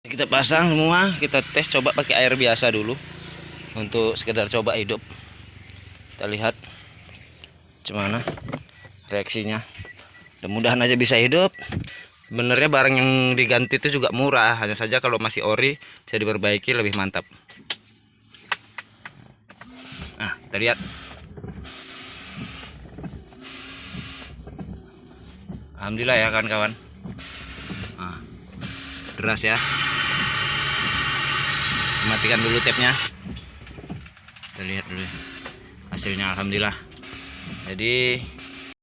Kita pasang semua, kita tes coba pakai air biasa dulu untuk sekedar coba hidup. Kita lihat gimana reaksinya. Mudah-mudahan aja bisa hidup. Sebenarnya barang yang diganti itu juga murah, hanya saja kalau masih ori bisa diperbaiki lebih mantap. Nah, kita lihat. Alhamdulillah ya kawan-kawan. Nah, deras ya. Matikan dulu tapnya. Kita lihat dulu hasilnya. Alhamdulillah. Jadi